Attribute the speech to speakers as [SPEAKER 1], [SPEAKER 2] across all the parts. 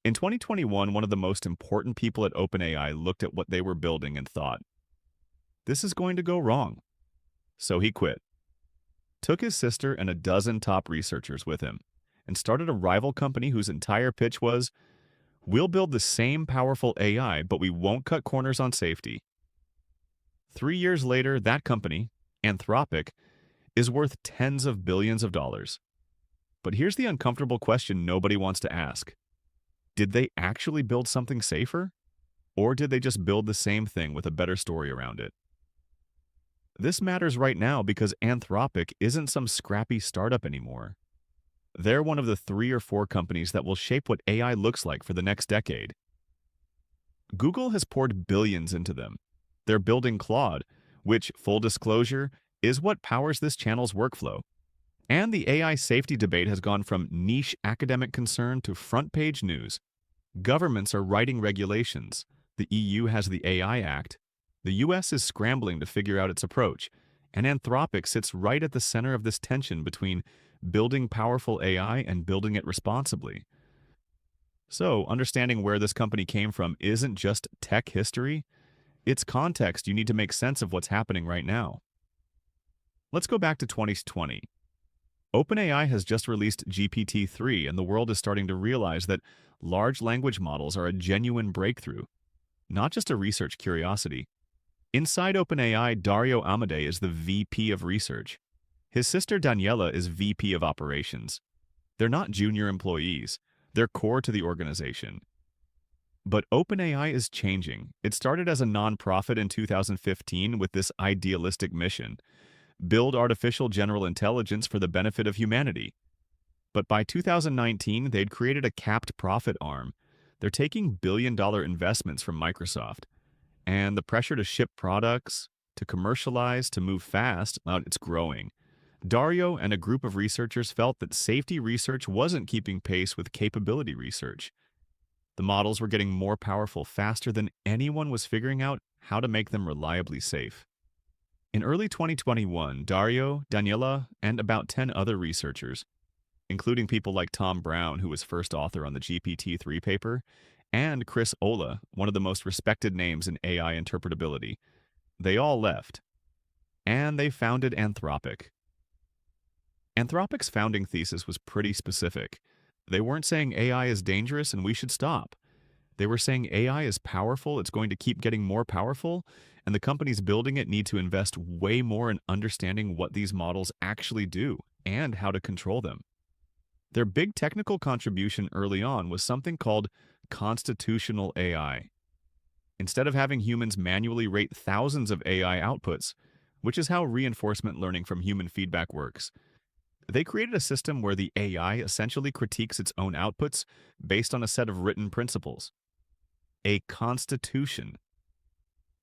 [SPEAKER 1] In 2021, one of the most important people at OpenAI looked at what they were building and thought, this is going to go wrong. So he quit, took his sister and a dozen top researchers with him, and started a rival company whose entire pitch was, we'll build the same powerful AI, but we won't cut corners on safety. 3 years later, that company, Anthropic, is worth tens of billions of dollars. But here's the uncomfortable question nobody wants to ask. Did they actually build something safer? Or did they just build the same thing with a better story around it? This matters right now because Anthropic isn't some scrappy startup anymore. They're one of the 3 or 4 companies that will shape what AI looks like for the next decade. Google has poured billions into them. They're building Claude, which, full disclosure, is what powers this channel's workflow. And the AI safety debate has gone from niche academic concern to front-page news. Governments are writing regulations. The EU has the AI Act. The US is scrambling to figure out its approach. And Anthropic sits right at the center of this tension between building powerful AI and building it responsibly. So, understanding where this company came from isn't just tech history, it's context you need to make sense of what's happening right now. Let's go back to 2020. OpenAI has just released GPT-3, and the world is starting to realize that large language models are a genuine breakthrough, not just a research curiosity. Inside OpenAI, Dario Amodei is the VP of Research. His sister Daniela is VP of Operations. They're not junior employees. They're core to the organization. But OpenAI is changing. It started as a nonprofit in 2015 with this idealistic mission: build artificial general intelligence for the benefit of humanity. But by 2019, they'd created a capped profit arm. They're taking billion-dollar investments from Microsoft. And the pressure to ship products, to commercialize, to move fast, well, it's growing. Dario and a group of researchers felt that safety research wasn't keeping pace with capability research. The models were getting more powerful faster than anyone was figuring out how to make them reliably safe. In early 2021, Dario, Daniela, and about 10 other researchers, including people like Tom Brown, who was first author on the GPT-3 paper, and Chris Olah, one of the most respected names in AI interpretability, they all left. And they founded Anthropic. Anthropic's founding thesis was pretty specific. They weren't saying AI is dangerous and we should stop. They were saying AI is powerful, it's going to keep getting more powerful, and the companies building it need to invest way more in understanding what these models actually do and how to control them. Their big technical contribution early on was something called constitutional AI. Instead of having humans manually rate thousands of AI outputs, which is how reinforcement learning from human feedback works, they created a system where the AI essentially critiques its own outputs based on a set of written principles. A constitution.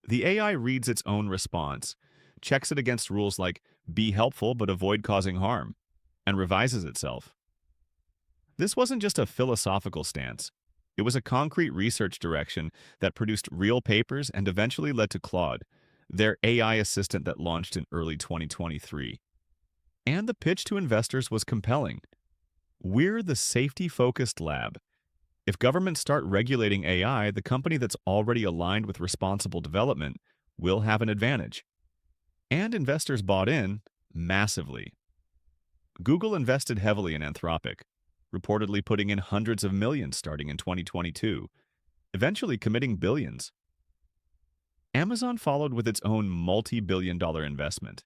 [SPEAKER 1] The AI reads its own response, checks it against rules like be helpful but avoid causing harm, and revises itself. This wasn't just a philosophical stance. It was a concrete research direction that produced real papers and eventually led to Claude, their AI assistant that launched in early 2023. And the pitch to investors was compelling. We're the safety-focused lab. If governments start regulating AI, the company that's already aligned with responsible development will have an advantage. And investors bought in massively. Google invested heavily in Anthropic, reportedly putting in hundreds of millions starting in 2022, eventually committing billions. Amazon followed with its own multi-billion-dollar investment.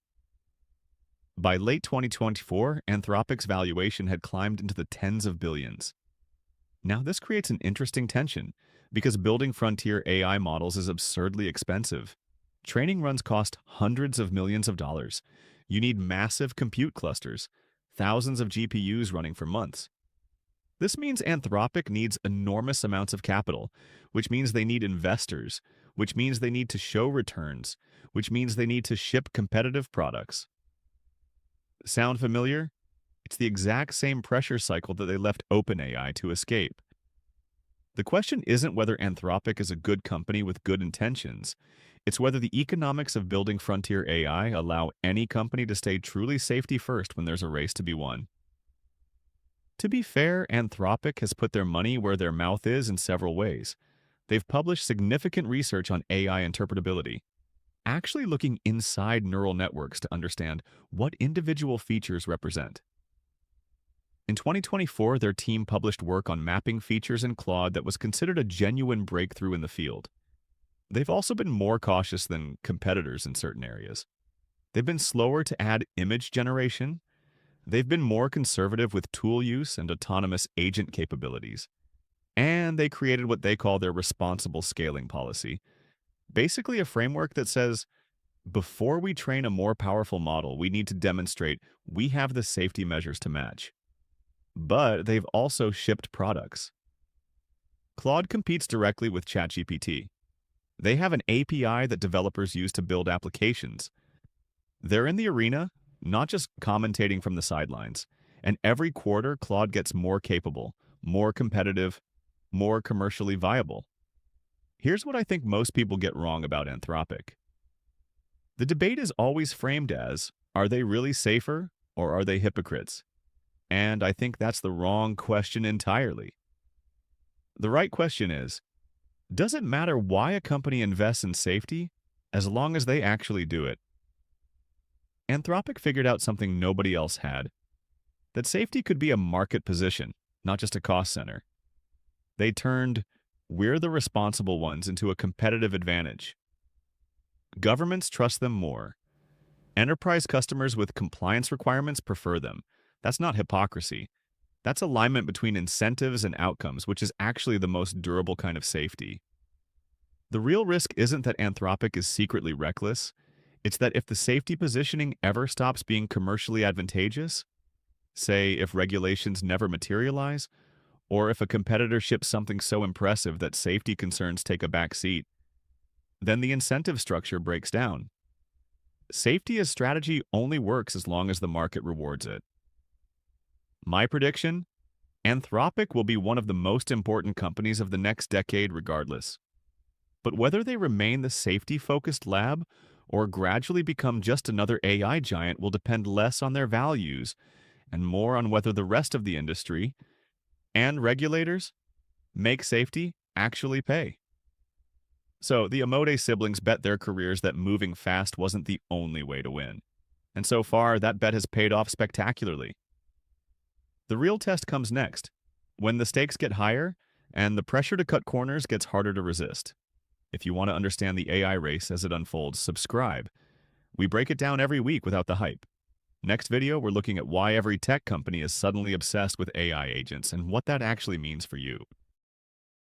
[SPEAKER 1] By late 2024, Anthropic's valuation had climbed into the tens of billions. Now, this creates an interesting tension because building frontier AI models is absurdly expensive. Training runs cost hundreds of millions of dollars. You need massive compute clusters, thousands of GPUs running for months. This means Anthropic needs enormous amounts of capital, which means they need investors, which means they need to show returns, which means they need to ship competitive products. Sound familiar? It's the exact same pressure cycle that they left OpenAI to escape. The question isn't whether Anthropic is a good company with good intentions. It's whether the economics of building frontier AI allow any company to stay truly safety first when there's a race to be won. To be fair, Anthropic has put their money where their mouth is in several ways. They've published significant research on AI interpretability, actually looking inside neural networks to understand what individual features represent. In 2024, their team published work on mapping features in Claude that was considered a genuine breakthrough in the field. They've also been more cautious than competitors in certain areas. They've been slower to add image generation. They've been more conservative with tool use and autonomous agent capabilities. And they created what they call their responsible scaling policy, basically a framework that says, before we train a more powerful model, we need to demonstrate we have the safety measures to match. But they've also shipped products. Claude competes directly with ChatGPT. They have an API that developers use to build applications. They're in the arena, not just commentating from the sidelines. And every quarter, Claude gets more capable, more competitive, more commercially viable. Here's what I think most people get wrong about Anthropic. The debate is always framed as, are they really safer or are they hypocrites? And I think that's the wrong question entirely. The right question is, does it matter why a company invests in safety as long as they actually do it? Anthropic figured out something nobody else had, that safety could be a market position, not just a cost center. They turned "we're the responsible ones" into a competitive advantage. Governments trust them more. Enterprise customers with compliance requirements prefer them. That's not hypocrisy. That's alignment between incentives and outcomes, which is actually the most durable kind of safety. The real risk isn't that Anthropic is secretly reckless. It's that if the safety positioning ever stops being commercially advantageous, say if regulations never materialize, or if a competitor ships something so impressive that safety concerns take a back seat, then the incentive structure breaks down. Safety as strategy only works as long as the market rewards it. My prediction? Anthropic will be one of the most important companies of the next decade regardless. But whether they remain the safety-focused lab or gradually become just another AI giant will depend less on their values and more on whether the rest of the industry and regulators make safety actually pay. So the Amodei siblings bet their careers that moving fast wasn't the only way to win. And so far, that bet has paid off spectacularly. The real test comes next, when the stakes get higher and the pressure to cut corners gets harder to resist. If you want to understand the AI race as it unfolds, subscribe. We break it down every week without the hype. Next video, we're looking at why every tech company is suddenly obsessed with AI agents and what that actually means for you.